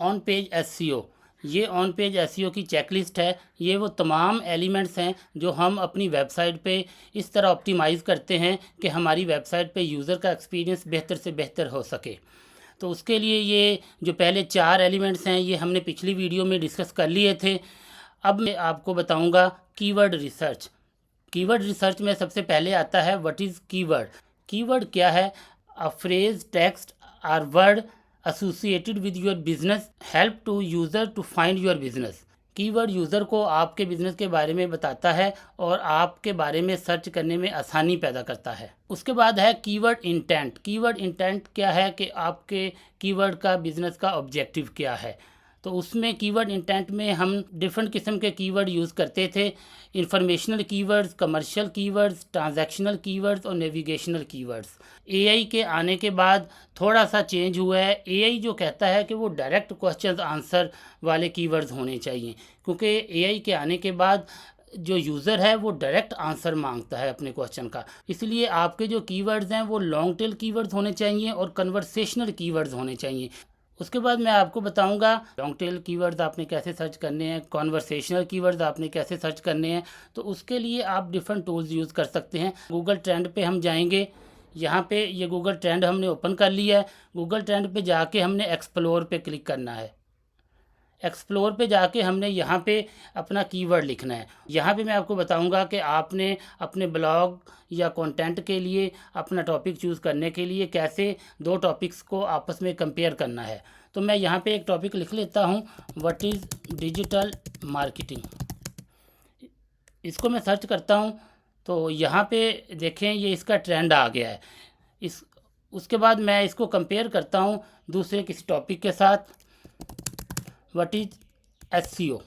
On page SEO, ये on page SEO की checklist है। ये वो तमाम एलिमेंट्स हैं जो हम अपनी वेबसाइट पे इस तरह ऑप्टिमाइज़ करते हैं कि हमारी वेबसाइट पे यूज़र का एक्सपीरियंस बेहतर से बेहतर हो सके। तो उसके लिए ये जो पहले 4 एलिमेंट्स हैं ये हमने पिछली वीडियो में डिस्कस कर लिए थे। अब मैं आपको बताऊंगा कीवर्ड रिसर्च। कीवर्ड रिसर्च में सबसे पहले आता है व्हाट इज़ कीवर्ड। कीवर्ड क्या है? अ फ्रेज, टेक्स्ट और word associated with your business help to user to find your business. Keyword user को आपके बिज़नेस के बारे में बताता है और आपके बारे में सर्च करने में आसानी पैदा करता है। उसके बाद है कीवर्ड इंटेंट। कीवर्ड इंटेंट क्या है कि आपके कीवर्ड का बिज़नेस का ऑब्जेक्टिव क्या है। तो उसमें कीवर्ड इंटेंट में हम डिफरेंट किस्म के कीवर्ड यूज़ करते थे। Informational keywords, commercial keywords, transactional keywords और नेविगेशनल कीवर्ड्स। एआई के आने के बाद थोड़ा सा चेंज हुआ है। एआई जो कहता है कि वो डायरेक्ट क्वेश्चन आंसर वाले कीवर्ड्स होने चाहिए, क्योंकि एआई के आने के बाद जो यूज़र है वो डायरेक्ट आंसर मांगता है अपने क्वेश्चन का। इसलिए आपके जो कीवर्ड्स हैं वो लॉन्ग टेल कीवर्ड्स होने चाहिए और कन्वर्सेशनल कीवर्ड्स होने चाहिए। उसके बाद मैं आपको बताऊंगा लॉन्ग टेल कीवर्ड्स आपने कैसे सर्च करने हैं, कॉन्वर्सेशनल कीवर्ड्स आपने कैसे सर्च करने हैं। तो उसके लिए आप डिफरेंट टूल्स यूज़ कर सकते हैं। गूगल ट्रेंड पे हम जाएंगे। यहाँ पे ये गूगल ट्रेंड हमने ओपन कर लिया है। गूगल ट्रेंड पे जाके हमने एक्सप्लोर पे क्लिक करना है। एक्सप्लोर पे जाके हमने यहाँ पे अपना कीवर्ड लिखना है। यहाँ पे मैं आपको बताऊंगा कि आपने अपने ब्लॉग या कंटेंट के लिए अपना टॉपिक चूज़ करने के लिए कैसे दो टॉपिक्स को आपस में कंपेयर करना है। तो मैं यहाँ पे एक टॉपिक लिख लेता हूँ, व्हाट इज़ डिजिटल मार्केटिंग। इसको मैं सर्च करता हूँ तो यहाँ पे देखें ये इसका ट्रेंड आ गया है। इस उसके बाद मैं इसको कंपेयर करता हूँ दूसरे किसी टॉपिक के साथ, व्हाट इज एसईओ।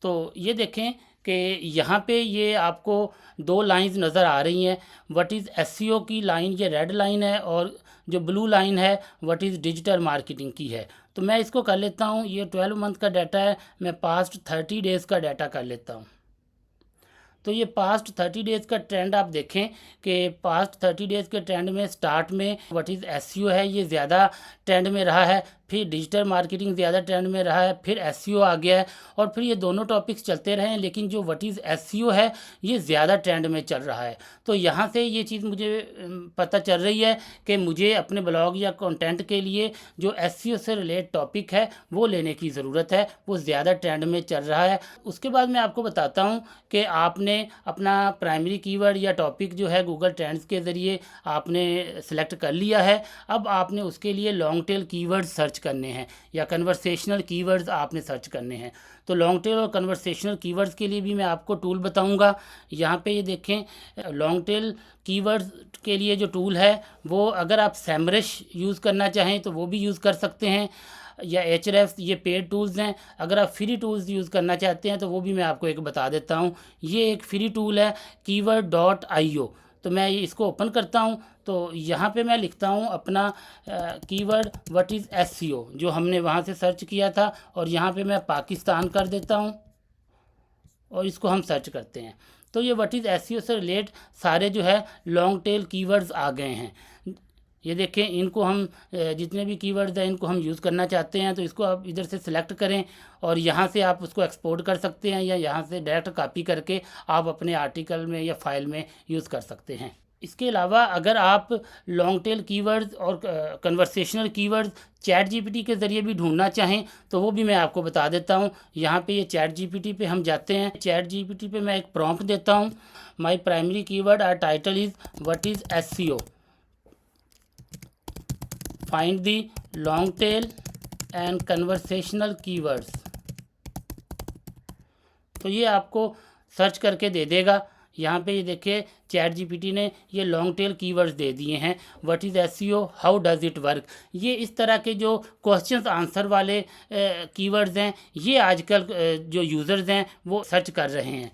तो ये देखें कि यहाँ पे ये आपको दो लाइंस नज़र आ रही हैं। व्हाट इज़ एसईओ की लाइन ये रेड लाइन है और जो ब्लू लाइन है व्हाट इज़ डिजिटल मार्केटिंग की है। तो मैं इसको कर लेता हूँ, ये 12 मंथ का डाटा है, मैं पास्ट 30 डेज़ का डाटा कर लेता हूँ। तो ये पास्ट 30 डेज़ का ट्रेंड आप देखें कि पास्ट 30 डेज़ के ट्रेंड में स्टार्ट में व्हाट इज़ एसईओ है ये ज़्यादा ट्रेंड में रहा है, फिर डिजिटल मार्केटिंग ज़्यादा ट्रेंड में रहा है, फिर एसईओ आ गया है और फिर ये दोनों टॉपिक्स चलते रहे हैं, लेकिन जो व्हाट इज़ एसईओ है ये ज़्यादा ट्रेंड में चल रहा है। तो यहाँ से ये चीज़ मुझे पता चल रही है कि मुझे अपने ब्लॉग या कंटेंट के लिए जो एसईओ से रिलेटेड टॉपिक है वो लेने की ज़रूरत है, वो ज़्यादा ट्रेंड में चल रहा है। उसके बाद मैं आपको बताता हूँ कि आपने अपना प्राइमरी कीवर्ड या टॉपिक जो है गूगल ट्रेंड्स के ज़रिए आपने सेलेक्ट कर लिया है। अब आपने उसके लिए लॉन्ग टेल कीवर्ड्स सर्च करने हैं या कन्वर्सेशनल कीवर्ड्स आपने सर्च करने हैं। तो लॉन्ग टेल और कन्वर्सेशनल कीवर्ड्स के लिए भी मैं आपको टूल बताऊंगा। यहाँ पे ये देखें, लॉन्ग टेल कीवर्ड्स के लिए जो टूल है वो अगर आप सैमरश यूज़ करना चाहें तो वो भी यूज़ कर सकते हैं, या एचरेफ्स, ये पेड टूल्स हैं। अगर आप फ्री टूल्स यूज़ करना चाहते हैं तो वो भी मैं आपको एक बता देता हूँ। ये एक फ्री टूल है keyword.io। तो मैं इसको ओपन करता हूँ तो यहाँ पे मैं लिखता हूँ अपना कीवर्ड व्हाट इज़ एसईओ जो हमने वहाँ से सर्च किया था, और यहाँ पे मैं पाकिस्तान कर देता हूँ और इसको हम सर्च करते हैं। तो ये व्हाट इज़ एसईओ से रिलेट सारे जो है लॉन्ग टेल कीवर्ड्स आ गए हैं। ये देखें, इनको हम जितने भी कीवर्ड्स हैं इनको हम यूज़ करना चाहते हैं तो इसको आप इधर से सिलेक्ट करें और यहाँ से आप उसको एक्सपोर्ट कर सकते हैं या यहाँ से डायरेक्ट कॉपी करके आप अपने आर्टिकल में या फाइल में यूज़ कर सकते हैं। इसके अलावा अगर आप लॉन्ग टेल कीवर्ड्स और कन्वर्सेशनल कीवर्ड्स चैट जीपीटी के ज़रिए भी ढूंढना चाहें तो वो भी मैं आपको बता देता हूँ। यहाँ पे ये चैट जीपीटी पे हम जाते हैं। चैट जीपीटी पे मैं एक प्रॉम्प्ट देता हूँ, my primary keyword are title is what is SEO, find the long tail and conversational keywords. तो ये आपको सर्च करके दे देगा। यहाँ पे ये देखिए चैट जीपीटी ने ये लॉन्ग टेल कीवर्ड्स दे दिए हैं, what is SEO, how does it work. ये इस तरह के जो क्वेश्चंस आंसर वाले कीवर्ड्स हैं ये आजकल जो यूज़र्स हैं वो सर्च कर रहे हैं।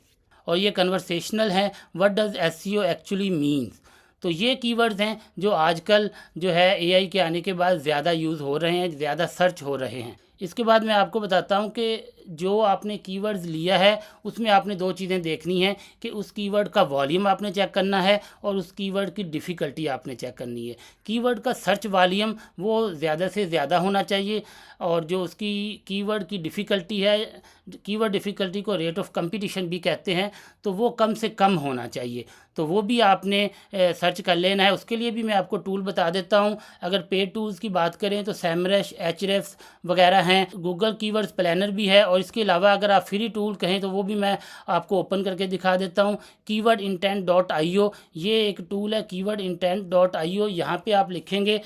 और ये कन्वर्सेशनल है, what does SEO actually means. तो ये कीवर्ड्स हैं जो आजकल जो है एआई के आने के बाद ज़्यादा यूज़ हो रहे हैं, ज़्यादा सर्च हो रहे हैं। इसके बाद मैं आपको बताता हूँ कि जो आपने कीवर्ड्स लिया है उसमें आपने दो चीज़ें देखनी हैं कि उस कीवर्ड का वॉल्यूम आपने चेक करना है और उस कीवर्ड की डिफ़िकल्टी आपने चेक करनी है। कीवर्ड का सर्च वॉल्यूम वो ज़्यादा से ज़्यादा होना चाहिए और जो उसकी कीवर्ड की डिफ़िकल्टी है, कीवर्ड डिफ़िकल्टी को रेट ऑफ कंपटीशन भी कहते हैं, तो वो कम से कम होना चाहिए। तो वो भी आपने सर्च कर लेना है। उसके लिए भी मैं आपको टूल बता देता हूँ। अगर पेड टूल्स की बात करें तो सैमरश, एचरेफ्स वगैरह हैं। गूगल कीवर्ड्स प्लानर भी है और इसके अलावा अगर आप फ्री टूल कहें तो वो भी मैं आपको ओपन करके दिखा देता हूँ। keywordintent.io ये एक टूल है, keywordintent.io। यहाँ पे आप लिखेंगे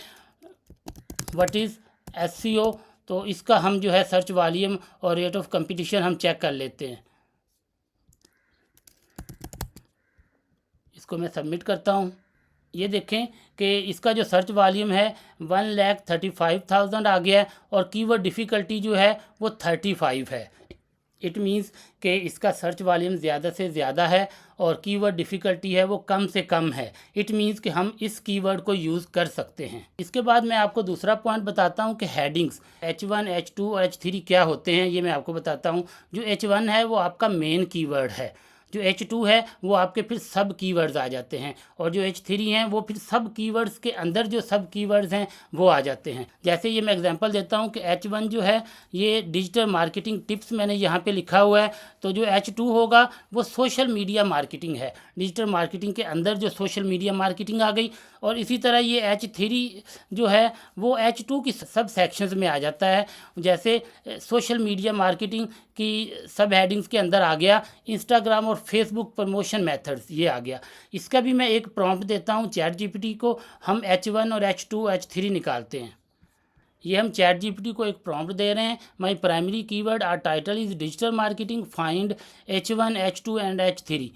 व्हाट इज़ एसईओ, तो इसका हम जो है सर्च वॉल्यूम और रेट ऑफ कंपटीशन हम चेक कर लेते हैं। इसको मैं सबमिट करता हूँ। ये देखें कि इसका जो सर्च वॉल्यूम है 1,35,000 आ गया है और कीवर्ड डिफ़िकल्टी जो है वो 35 है। इट मीन्स कि इसका सर्च वॉल्यूम ज़्यादा से ज़्यादा है और कीवर्ड डिफ़िकल्टी है वो कम से कम है। इट मीन्स कि हम इस कीवर्ड को यूज़ कर सकते हैं। इसके बाद मैं आपको दूसरा पॉइंट बताता हूँ कि हेडिंग्स H1, H2 और H3 क्या होते हैं, ये मैं आपको बताता हूँ। जो H1 है वो आपका मेन कीवर्ड है, जो H2 है वो आपके फिर सब कीवर्ड्स आ जाते हैं और जो H3 हैं वो फिर सब कीवर्ड्स के अंदर जो सब कीवर्ड्स हैं वो आ जाते हैं। जैसे ये मैं एग्जांपल देता हूँ कि H1 जो है ये डिजिटल मार्केटिंग टिप्स मैंने यहाँ पे लिखा हुआ है, तो जो H2 होगा वो सोशल मीडिया मार्केटिंग है। डिजिटल मार्केटिंग के अंदर जो सोशल मीडिया मार्केटिंग आ गई और इसी तरह ये H3 जो है वो H2 की सब सेक्शंस में आ जाता है। जैसे सोशल मीडिया मार्केटिंग की सब हेडिंग्स के अंदर आ गया इंस्टाग्राम और फेसबुक प्रमोशन मेथड्स, ये आ गया। इसका भी मैं एक प्रॉम्प्ट देता हूँ चैट जीपीटी को। हम H1 और H2 H3 निकालते हैं। ये हम चैट जीपीटी को एक प्रॉम्प्ट दे रहे हैं, my primary keyword are title is digital marketing, find H1, H2 and H3।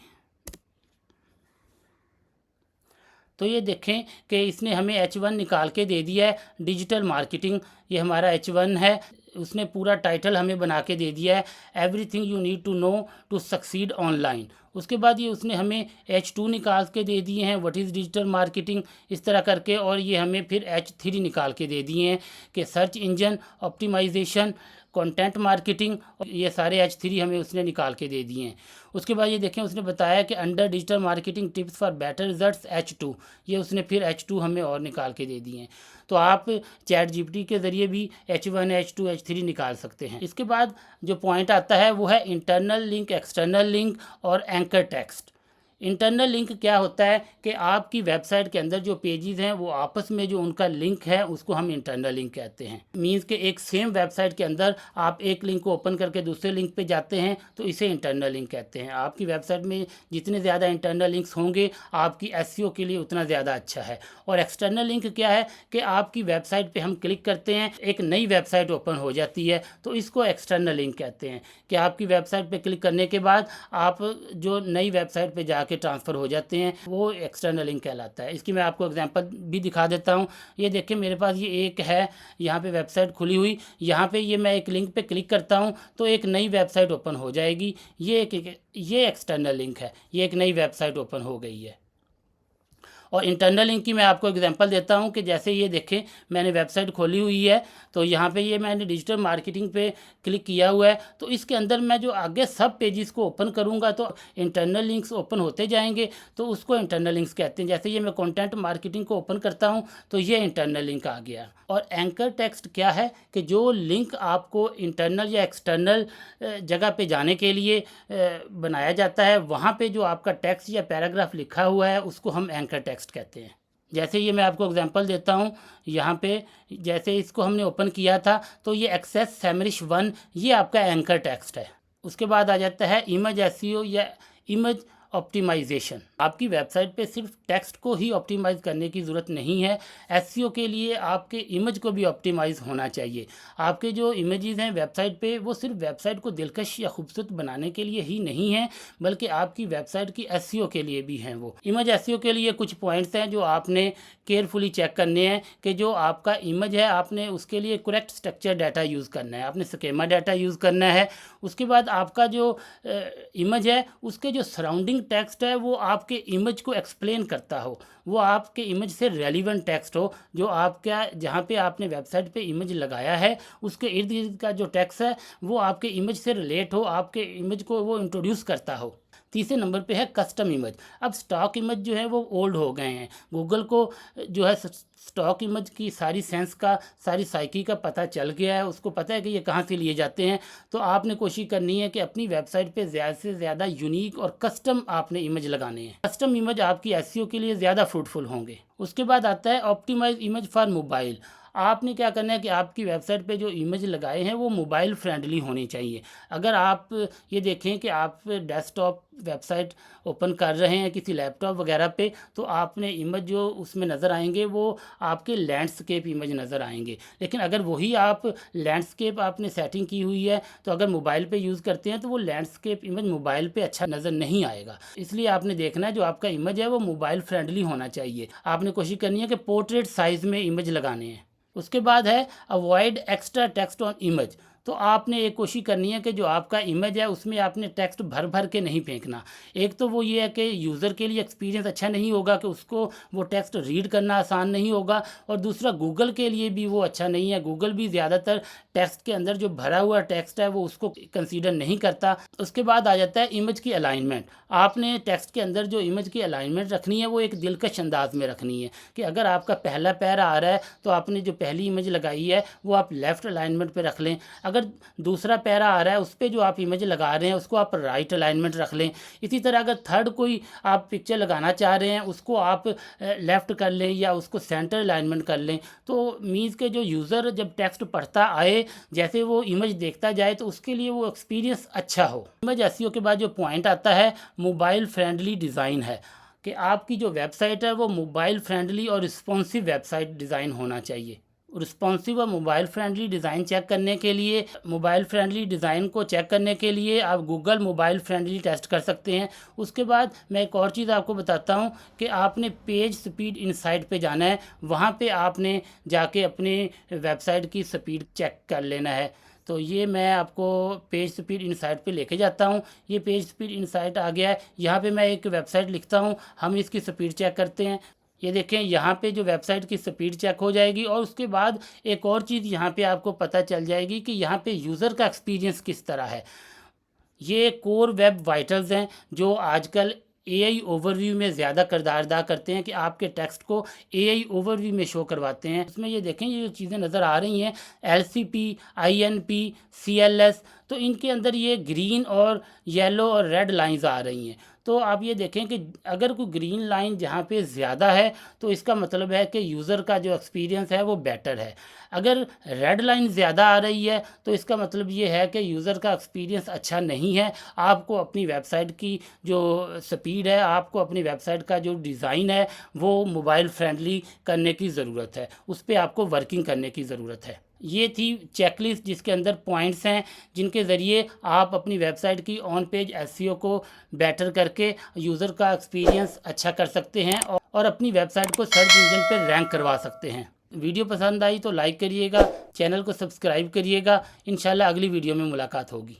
तो ये देखें कि इसने हमें H1 निकाल के दे दिया है, डिजिटल मार्केटिंग, ये हमारा H1 है। उसने पूरा टाइटल हमें बना के दे दिया है, everything you need to know to succeed online. उसके बाद ये उसने हमें H2 निकाल के दे दिए हैं, व्हाट इज़ डिजिटल मार्केटिंग, इस तरह करके। और ये हमें फिर H3 निकाल के दे दिए हैं कि search engine optimization, content marketing, ये सारे H3 हमें उसने निकाल के दे दिए हैं। उसके बाद ये देखें उसने बताया कि under digital marketing tips for better results H2, ये उसने फिर H2 हमें और निकाल के दे दिए हैं। तो आप चैट जीपीटी के ज़रिए भी H1, H2, H3 निकाल सकते हैं। इसके बाद जो पॉइंट आता है वो है इंटरनल लिंक, एक्सटर्नल लिंक और एंकर टेक्स्ट। इंटरनल लिंक क्या होता है कि आपकी वेबसाइट के अंदर जो पेजेस हैं वो आपस में जो उनका लिंक है उसको हम इंटरनल लिंक कहते हैं। मींस कि एक सेम वेबसाइट के अंदर आप एक लिंक को ओपन करके दूसरे लिंक पे जाते हैं तो इसे इंटरनल लिंक कहते हैं। आपकी वेबसाइट में जितने ज़्यादा इंटरनल लिंक्स होंगे आपकी एसईओ के लिए उतना ज़्यादा अच्छा है। और एक्सटर्नल लिंक क्या है कि आपकी वेबसाइट पर हम क्लिक करते हैं, एक नई वेबसाइट ओपन हो जाती है, तो इसको एक्सटर्नल लिंक कहते हैं कि आपकी वेबसाइट पर क्लिक करने के बाद आप जो नई वेबसाइट पर जाके ट्रांसफ़र हो जाते हैं, वो एक्सटर्नल लिंक कहलाता है। इसकी मैं आपको एग्जांपल भी दिखा देता हूँ। ये देखिए मेरे पास ये एक है यहाँ पे वेबसाइट खुली हुई, यहाँ पे ये मैं एक लिंक पे क्लिक करता हूँ तो एक नई वेबसाइट ओपन हो जाएगी। ये एक्सटर्नल लिंक है, ये एक नई वेबसाइट ओपन हो गई है। और इंटरनल लिंक की मैं आपको एग्जांपल देता हूं कि जैसे ये देखें मैंने वेबसाइट खोली हुई है तो यहाँ पे ये मैंने डिजिटल मार्केटिंग पे क्लिक किया हुआ है, तो इसके अंदर मैं जो आगे सब पेजेस को ओपन करूँगा तो इंटरनल लिंक्स ओपन होते जाएंगे, तो उसको इंटरनल लिंक्स कहते हैं। जैसे ये मैं कंटेंट मार्केटिंग को ओपन करता हूँ तो ये इंटरनल लिंक आ गया। और एंकर टेक्स्ट क्या है कि जो लिंक आपको इंटरनल या एक्सटर्नल जगह पे जाने के लिए बनाया जाता है, वहाँ पे जो आपका टेक्स्ट या पैराग्राफ लिखा हुआ है उसको हम एंकर टेक्स्ट कहते हैं। जैसे ये मैं आपको एग्जांपल देता हूँ, यहाँ पे जैसे इसको हमने ओपन किया था तो ये एक्सेस सैमरिश 1 ये आपका एंकर टेक्स्ट है। उसके बाद आ जाता है इमेज एसईओ या इमेज ऑप्टिमाइजेशन। आपकी वेबसाइट पे सिर्फ टेक्स्ट को ही ऑप्टिमाइज़ करने की ज़रूरत नहीं है, एसईओ के लिए आपके इमेज को भी ऑप्टिमाइज़ होना चाहिए। आपके जो इमेजेस हैं वेबसाइट पे वो सिर्फ वेबसाइट को दिलकश या खूबसूरत बनाने के लिए ही नहीं है, बल्कि आपकी वेबसाइट की एसईओ के लिए भी हैं। वो इमेज एसईओ के लिए कुछ पॉइंट्स हैं जो आपने केयरफुली चेक करने हैं कि जो आपका इमेज है आपने उसके लिए करेक्ट स्ट्रक्चर डाटा यूज़ करना है, आपने स्कीमा डाटा यूज़ करना है। उसके बाद आपका जो इमेज है उसके जो सराउंडिंग टेक्स्ट है वो आपके इमेज को एक्सप्लेन करता हो, वो आपके इमेज से रेलिवेंट टेक्स्ट हो, जो आपका जहाँ पे आपने वेबसाइट पे इमेज लगाया है उसके इर्द गिर्द का जो टेक्स्ट है वो आपके इमेज से रिलेट हो, आपके इमेज को वो इंट्रोड्यूस करता हो। तीसरे नंबर पे है कस्टम इमेज। अब स्टॉक इमेज जो है वो ओल्ड हो गए हैं, गूगल को जो है स्टॉक इमेज की सारी सेंस का, सारी साइकी का पता चल गया है, उसको पता है कि ये कहाँ से लिए जाते हैं। तो आपने कोशिश करनी है कि अपनी वेबसाइट पे ज़्यादा से ज़्यादा यूनिक और कस्टम आपने इमेज लगाने हैं। कस्टम इमेज आपकी एसईओ के लिए ज़्यादा फ्रूटफुल होंगे। उसके बाद आता है ऑप्टिमाइज इमेज फॉर मोबाइल। आपने क्या करना है कि आपकी वेबसाइट पे जो इमेज लगाए हैं वो मोबाइल फ्रेंडली होनी चाहिए। अगर आप ये देखें कि आप डेस्कटॉप वेबसाइट ओपन कर रहे हैं किसी लैपटॉप वगैरह पे, तो आपने इमेज जो उसमें नज़र आएंगे वो आपके लैंडस्केप इमेज नज़र आएंगे। लेकिन अगर वही आप लैंडस्केप आपने सेटिंग की हुई है तो अगर मोबाइल पे यूज़ करते हैं तो वो लैंडस्केप इमेज मोबाइल पे अच्छा नज़र नहीं आएगा। इसलिए आपने देखना है जो आपका इमेज है वो मोबाइल फ्रेंडली होना चाहिए। आपने कोशिश करनी है कि पोर्ट्रेट साइज़ में इमेज लगाने हैं। उसके बाद है avoid extra text on image. तो आपने एक कोशिश करनी है कि जो आपका इमेज है उसमें आपने टेक्स्ट भर भर के नहीं फेंकना। एक तो वो ये है कि यूज़र के लिए एक्सपीरियंस अच्छा नहीं होगा, कि उसको वो टेक्स्ट रीड करना आसान नहीं होगा, और दूसरा गूगल के लिए भी वो अच्छा नहीं है। गूगल भी ज़्यादातर टेक्स्ट के अंदर जो भरा हुआ टेक्स्ट है वो उसको कंसीडर नहीं करता। उसके बाद आ जाता है इमेज की अलाइनमेंट। आपने टेक्स्ट के अंदर जो इमेज की अलाइनमेंट रखनी है वो एक दिलकश अंदाज में रखनी है, कि अगर आपका पहला पैरा आ रहा है तो आपने जो पहली इमेज लगाई है वो आप लेफ़्ट अलाइनमेंट पे रख लें। अगर दूसरा पैरा आ रहा है उस पर जो आप इमेज लगा रहे हैं उसको आप राइट अलाइनमेंट रख लें। इसी तरह अगर थर्ड कोई आप पिक्चर लगाना चाह रहे हैं उसको आप लेफ़्ट कर लें या उसको सेंटर अलाइनमेंट कर लें। तो मीन्स के जो यूज़र जब टेक्स्ट पढ़ता आए, जैसे वो इमेज देखता जाए, तो उसके लिए वो एक्सपीरियंस अच्छा हो। इमेज एसईओ के बाद जो पॉइंट आता है मोबाइल फ्रेंडली डिज़ाइन है, कि आपकी जो वेबसाइट है वो मोबाइल फ्रेंडली और रिस्पॉन्सिव वेबसाइट डिज़ाइन होना चाहिए। रिस्पॉन्सिव और मोबाइल फ्रेंडली डिज़ाइन चेक करने के लिए, मोबाइल फ्रेंडली डिज़ाइन को चेक करने के लिए आप गूगल मोबाइल फ्रेंडली टेस्ट कर सकते हैं। उसके बाद मैं एक और चीज़ आपको बताता हूं कि आपने पेज स्पीड इनसाइट पे जाना है, वहां पे आपने जाके अपने वेबसाइट की स्पीड चेक कर लेना है। तो ये मैं आपको पेज स्पीड इनसाइट पे लेके जाता हूँ। ये पेज स्पीड इनसाइट आ गया है। यहाँ पे मैं एक वेबसाइट लिखता हूँ, हम इसकी स्पीड चेक करते हैं। ये देखें यहाँ पे जो वेबसाइट की स्पीड चेक हो जाएगी, और उसके बाद एक और चीज़ यहाँ पे आपको पता चल जाएगी कि यहाँ पे यूज़र का एक्सपीरियंस किस तरह है। ये कोर वेब वाइटल्स हैं जो आजकल एआई ओवरव्यू में ज़्यादा किरदार अदा करते हैं, कि आपके टेक्स्ट को एआई ओवरव्यू में शो करवाते हैं। उसमें ये देखें ये जो चीज़ें नज़र आ रही हैं एलसीपी, आईएनपी, सीएलएस, तो इनके अंदर ये ग्रीन और येलो और रेड लाइंस आ रही हैं। तो आप ये देखें कि अगर कोई ग्रीन लाइन जहाँ पे ज़्यादा है तो इसका मतलब है कि यूज़र का जो एक्सपीरियंस है वो बेटर है। अगर रेड लाइन ज़्यादा आ रही है तो इसका मतलब ये है कि यूज़र का एक्सपीरियंस अच्छा नहीं है। आपको अपनी वेबसाइट की जो स्पीड है, आपको अपनी वेबसाइट का जो डिज़ाइन है वो मोबाइल फ्रेंडली करने की ज़रूरत है, उस पर आपको वर्किंग करने की ज़रूरत है। ये थी चेकलिस्ट जिसके अंदर पॉइंट्स हैं जिनके ज़रिए आप अपनी वेबसाइट की ऑन पेज एसईओ को बेटर करके यूज़र का एक्सपीरियंस अच्छा कर सकते हैं और अपनी वेबसाइट को सर्च इंजन पर रैंक करवा सकते हैं। वीडियो पसंद आई तो लाइक करिएगा, चैनल को सब्सक्राइब करिएगा। इंशाल्लाह अगली वीडियो में मुलाकात होगी।